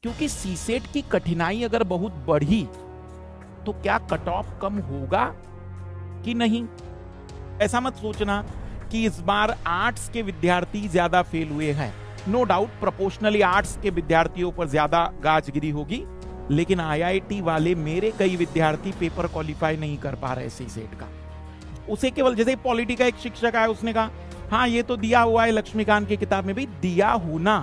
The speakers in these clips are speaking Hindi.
क्योंकि सीसेट की कठिनाई अगर बहुत बढ़ी तो क्या कट ऑफ कम होगा कि नहीं। ऐसा मत सोचना कि इस बार आर्ट्स के विद्यार्थी ज्यादा फेल हुए हैं। नो डाउट प्रोपोर्शनली आर्ट्स के विद्यार्थियों पर ज्यादा गाजगिरी होगी, लेकिन आईआईटी वाले मेरे कई विद्यार्थी पेपर क्वालिफाई नहीं कर पा रहे सीसेट का। उसे केवल जैसे पॉलिटी का एक शिक्षक आया, उसने कहा हाँ ये तो दिया हुआ है लक्ष्मीकांत की किताब में। भाई दिया होना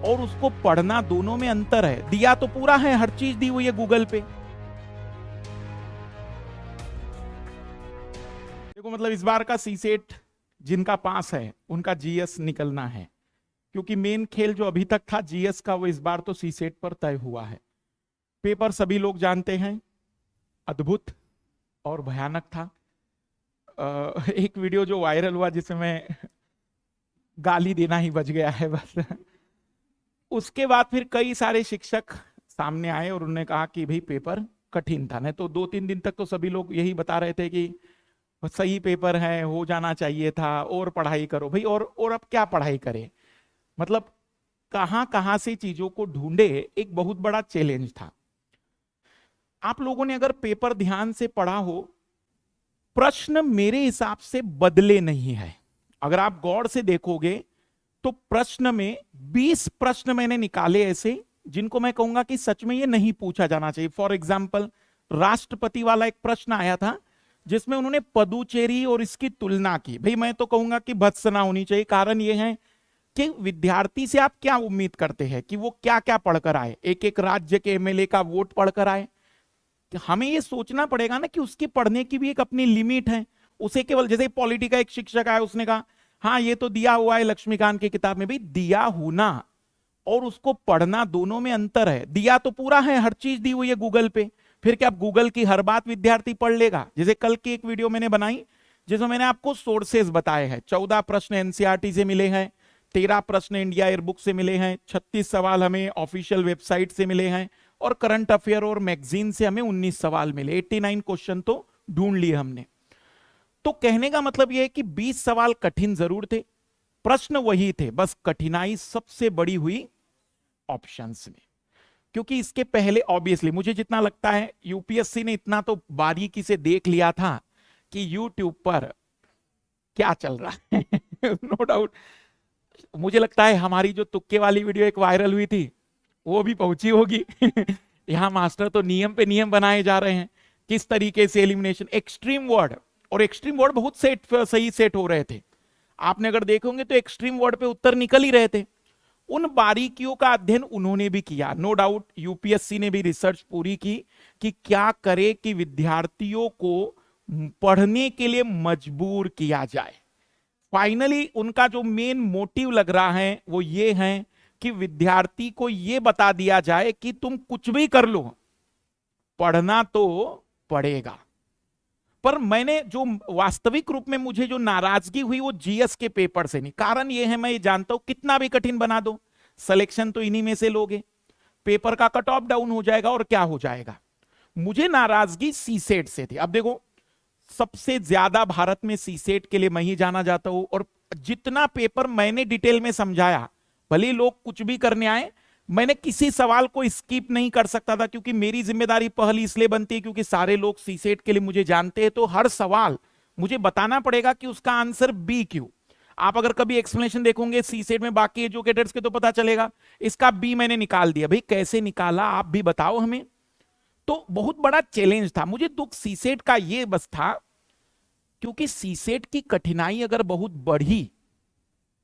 और उसको पढ़ना दोनों में अंतर है। दिया तो पूरा है, हर चीज दी हुई है गूगल पे। देखो मतलब इस बार का सीसेट जिनका पास है उनका जीएस निकलना है, क्योंकि मेन खेल जो अभी तक था जीएस का वो इस बार तो सीसेट पर तय हुआ है। पेपर सभी लोग जानते हैं अद्भुत और भयानक था। एक वीडियो जो वायरल हुआ जिसमें गाली देना ही बच गया है बस। उसके बाद फिर कई सारे शिक्षक सामने आए और उन्होंने कहा कि भाई पेपर कठिन था। नहीं तो 2-3 दिन तक तो सभी लोग यही बता रहे थे कि सही पेपर है, हो जाना चाहिए था, और पढ़ाई करो भाई। और अब क्या पढ़ाई करें, मतलब कहां कहां से चीजों को ढूंढे, एक बहुत बड़ा चैलेंज था। आप लोगों ने अगर पेपर ध्यान से पढ़ा हो, प्रश्न मेरे हिसाब से बदले नहीं है। अगर आप गौर से देखोगे तो प्रश्न में 20 प्रश्न मैंने निकाले ऐसे जिनको मैं कहूंगा कि सच में ये नहीं पूछा जाना चाहिए। फॉर एग्जाम्पल राष्ट्रपति वाला एक प्रश्न आया था जिसमें उन्होंने पदुचेरी और इसकी तुलना की। भाई मैं तो कहूंगा कि भत्सना होनी चाहिए। कारण ये है कि विद्यार्थी से आप क्या उम्मीद करते हैं कि वो क्या क्या पढ़कर आए, एक एक राज्य के एमएलए का वोट पढ़कर आए। हमें ये सोचना पड़ेगा ना कि उसकी पढ़ने की भी एक अपनी लिमिट है। उसे केवल जैसे पॉलिटी का एक शिक्षक आया, उसने कहा हाँ ये तो दिया हुआ है लक्ष्मीकांत की किताब में। भाई दिया होना और उसको पढ़ना दोनों में अंतर है। दिया तो पूरा है, हर चीज दी हुई है गूगल पे। फिर क्या गूगल की हर बात विद्यार्थी पढ़ लेगा। जैसे कल की एक वीडियो मैंने बनाई जिसमें मैंने आपको सोर्सेज बताए हैं। 14 प्रश्न एनसीईआरटी से मिले हैं, 13 प्रश्न इंडिया एयरबुक से मिले हैं, 36 सवाल हमें ऑफिशियल वेबसाइट से मिले हैं, और करंट अफेयर और मैगजीन से हमें 19 सवाल मिले। 89 क्वेश्चन तो ढूंढ लिए हमने। तो कहने का मतलब यह है कि 20 सवाल कठिन जरूर थे, प्रश्न वही थे, बस कठिनाई सबसे बड़ी हुई ऑप्शंस में। क्योंकि इसके पहले ऑब्वियसली मुझे जितना लगता है यूपीएससी ने इतना तो बारीकी से देख लिया था कि यूट्यूब पर क्या चल रहा है। नो डाउट मुझे लगता है हमारी जो तुक्के वाली वीडियो एक वायरल हुई थी वो भी पहुंची होगी। यहां मास्टर तो नियम पे नियम बनाए जा रहे हैं, किस तरीके से एलिमिनेशन, एक्सट्रीम वर्ड, और एक्सट्रीम वर्ड बहुत सही सेट हो रहे थे। आपने अगर देखोगे तो एक्सट्रीम वर्ड पे उत्तर निकल ही रहे थे। उन बारीकियों का अध्ययन उन्होंने भी किया। नो डाउट यूपीएससी ने भी रिसर्च पूरी की कि क्या करे कि विद्यार्थियों को पढ़ने के लिए मजबूर किया जाए। फाइनली उनका जो मेन मोटिव लग रहा है वो ये है कि विद्यार्थी को ये बता दिया जाए कि तुम कुछ भी कर लो, पढ़ना तो पड़ेगा। पर मैंने जो वास्तविक रूप में मुझे जो नाराजगी हुई वो जीएस के पेपर से नहीं। कारण ये है, मैं ये जानता हूं कितना भी कठिन बना दो सिलेक्शन तो इन्हीं में से लोगे, पेपर का कट ऑफ डाउन हो जाएगा और क्या हो जाएगा। मुझे नाराजगी सीसेट से थी। अब देखो सबसे ज्यादा भारत में सीसेट के लिए मैं ही जाना जाता हूं, और जितना पेपर मैंने डिटेल में समझाया, भले लोग कुछ भी करने आए, मैंने किसी सवाल को स्किप नहीं कर सकता था। क्योंकि मेरी जिम्मेदारी पहली इसलिए बनती है क्योंकि सारे लोग सीसेट के लिए मुझे जानते हैं, तो हर सवाल मुझे बताना पड़ेगा कि उसका आंसर बी क्यों। आप अगर कभी एक्सप्लेनेशन देखोगे सीसेट में बाकी एजुकेटर्स के तो पता चलेगा इसका बी मैंने निकाल दिया। भाई कैसे निकाला आप भी बताओ हमें। तो बहुत बड़ा चैलेंज था। मुझे दुख सीसेट का ये बस था क्योंकि सीसेट की कठिनाई अगर बहुत बढ़ी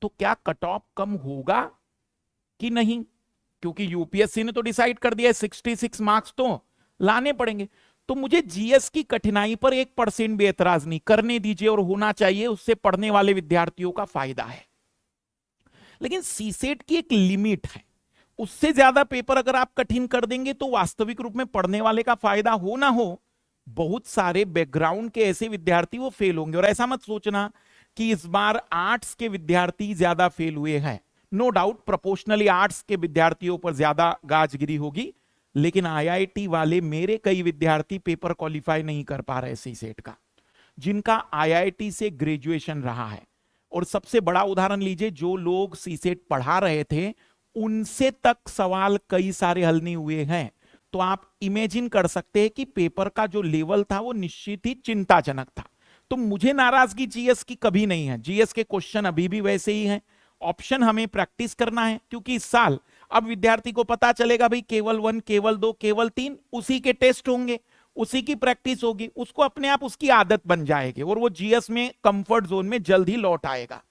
तो क्या कट ऑफ कम होगा कि नहीं। क्योंकि यूपीएससी ने तो डिसाइड कर दिया है 66 मार्क्स तो लाने पड़ेंगे। तो मुझे जीएस की कठिनाई पर 1% भी एतराज नहीं, करने दीजिए और होना चाहिए, उससे पढ़ने वाले विद्यार्थियों का फायदा है। लेकिन सीसेट की एक लिमिट है, उससे ज्यादा पेपर अगर आप कठिन कर देंगे तो वास्तविक रूप में पढ़ने वाले का फायदा हो ना हो, बहुत सारे बैकग्राउंड के ऐसे विद्यार्थी वो फेल होंगे। और ऐसा मत सोचना कि इस बार आर्ट्स के विद्यार्थी ज्यादा फेल हुए हैं। नो डाउट प्रोपोर्शनली आर्ट्स के विद्यार्थियों पर ज्यादा गाजगिरी होगी, लेकिन आईआईटी वाले मेरे कई विद्यार्थी पेपर क्वालिफाई नहीं कर पा रहे सीसेट का, जिनका आईआईटी से ग्रेजुएशन रहा है। और सबसे बड़ा उदाहरण लीजिए, जो लोग सीसेट पढ़ा रहे थे उनसे तक सवाल कई सारे हल नहीं हुए हैं। तो आप इमेजिन कर सकते हैं कि पेपर का जो लेवल था वो निश्चित ही चिंताजनक था। तो मुझे नाराजगी जीएस की कभी नहीं है, जीएस के क्वेश्चन अभी भी वैसे ही हैं। ऑप्शन हमें प्रैक्टिस करना है, क्योंकि इस साल अब विद्यार्थी को पता चलेगा भाई केवल 1, केवल 2, केवल 3 उसी के टेस्ट होंगे, उसी की प्रैक्टिस होगी, उसको अपने आप उसकी आदत बन जाएगी और वो जीएस में कंफर्ट जोन में जल्द ही लौट आएगा।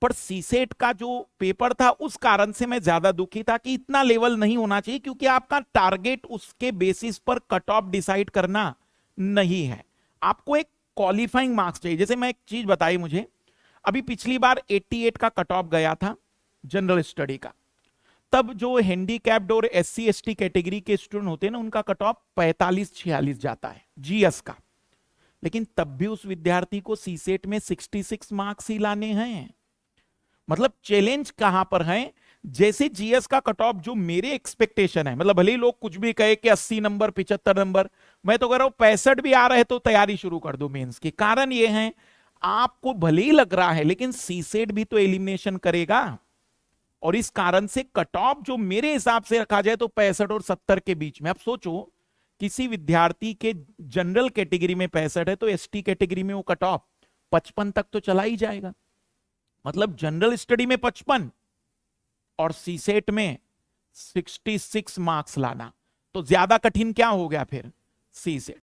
पर सीसेट का जो पेपर था उस कारण से मैं ज्यादा दुखी था कि इतना लेवल नहीं होना चाहिए, क्योंकि आपका टारगेट उसके बेसिस पर कट ऑफ डिसाइड करना नहीं है, आपको एक क्वालिफाइंग मार्क्स चाहिए। जैसे मैं एक चीज बताई मुझे, अभी पिछली बार 88 का कट ऑफ गया था जनरल स्टडी का, तब जो हैंडीकैप्ड और एससी एसटी कैटेगरी के स्टूडेंट होते हैं ना, उनका कट ऑफ 45-46 जाता है जीएस का। लेकिन तब भी उस विद्यार्थी को सीसेट में 66 मार्क्स ही लाने हैं। मतलब चैलेंज कहां पर है, जैसे जीएस का कट ऑफ जो मेरे एक्सपेक्टेशन है, मतलब भले ही लोग कुछ भी कहे कि 80 नंबर 75 नंबर, मैं तो कह रहा हूं 65 भी आ रहे तो तैयारी शुरू कर दो मेंस की। कारण ये है, आपको भले ही लग रहा है लेकिन सीसेट भी तो एलिमिनेशन करेगा, और इस कारण से कट ऑफ जो मेरे हिसाब से रखा जाए तो 65 और 70 के बीच में। अब सोचो किसी विद्यार्थी के जनरल कैटेगरी में 65 है तो एसटी कैटेगरी में वो कट ऑफ 55 तक तो चला ही जाएगा। मतलब जनरल स्टडी में 55 और सीसेट में 66 मार्क्स लाना, तो ज्यादा कठिन क्या हो गया फिर सीसेट।